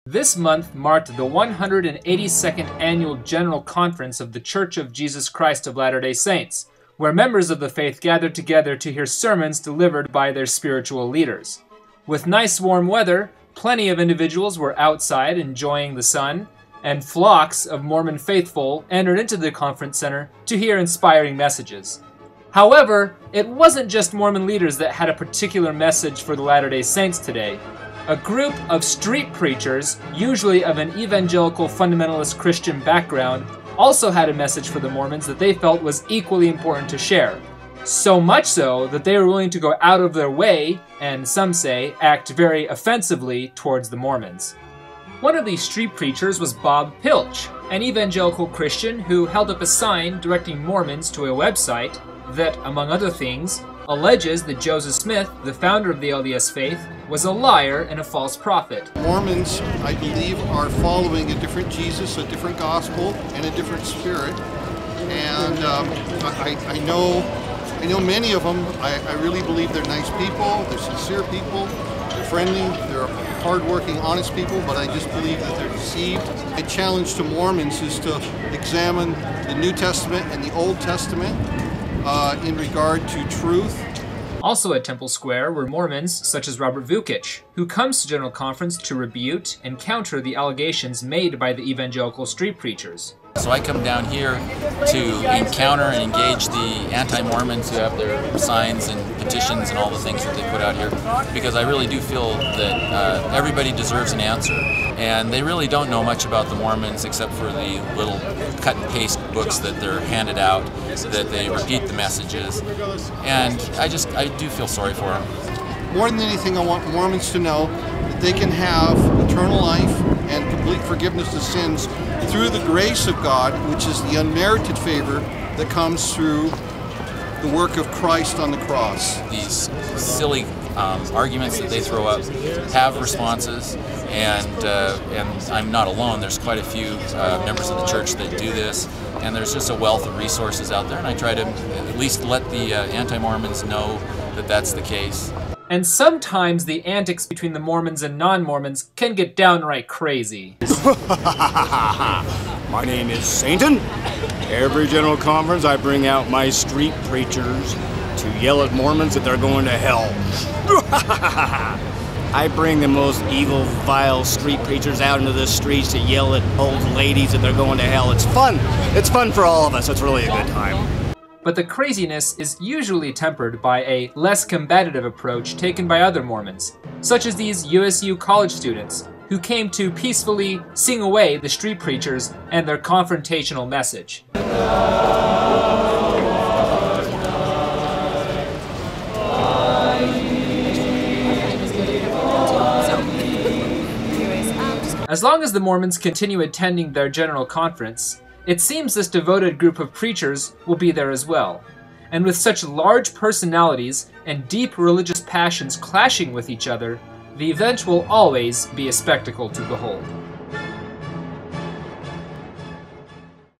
This month marked the 182nd Annual General Conference of the Church of Jesus Christ of Latter-day Saints, where members of the faith gathered together to hear sermons delivered by their spiritual leaders. With nice warm weather, plenty of individuals were outside enjoying the sun, and flocks of Mormon faithful entered into the conference center to hear inspiring messages. However, it wasn't just Mormon leaders that had a particular message for the Latter-day Saints today. A group of street preachers, usually of an evangelical fundamentalist Christian background, also had a message for the Mormons that they felt was equally important to share. So much so that they were willing to go out of their way, and some say, act very offensively towards the Mormons. One of these street preachers was Bob Pilch, an evangelical Christian who held up a sign directing Mormons to a website that, among other things, alleges that Joseph Smith, the founder of the LDS faith, was a liar and a false prophet. Mormons, I believe, are following a different Jesus, a different gospel, and a different spirit. And I know many of them. I really believe they're nice people, they're sincere people, they're friendly, they're hardworking, honest people, but I just believe that they're deceived. My challenge to Mormons is to examine the New Testament and the Old Testament in regard to truth. Also at Temple Square were Mormons such as Robert Vukich, who comes to General Conference to rebuke and counter the allegations made by the evangelical street preachers. So I come down here to encounter and engage the anti-Mormons who have their signs and petitions and all the things that they put out here, because I really do feel that everybody deserves an answer. And they really don't know much about the Mormons except for the little cut and paste books that they're handed out, that they repeat the messages. And I do feel sorry for them. More than anything, I want Mormons to know that they can have eternal life and complete forgiveness of sins through the grace of God, which is the unmerited favor that comes through the work of Christ on the cross. These silly arguments that they throw up have responses, and I'm not alone. There's quite a few members of the church that do this, and there's just a wealth of resources out there, and I try to at least let the anti-Mormons know that that's the case. And sometimes the antics between the Mormons and non-Mormons can get downright crazy. My name is Satan. Every General Conference I bring out my street preachers to yell at Mormons that they're going to hell. I bring the most evil, vile street preachers out into the streets to yell at old ladies that they're going to hell. It's fun. It's fun for all of us. It's really a good time. But the craziness is usually tempered by a less combative approach taken by other Mormons, such as these USU college students, who came to peacefully sing away the street preachers and their confrontational message. As long as the Mormons continue attending their general conference, it seems this devoted group of preachers will be there as well. And with such large personalities and deep religious passions clashing with each other, the event will always be a spectacle to behold.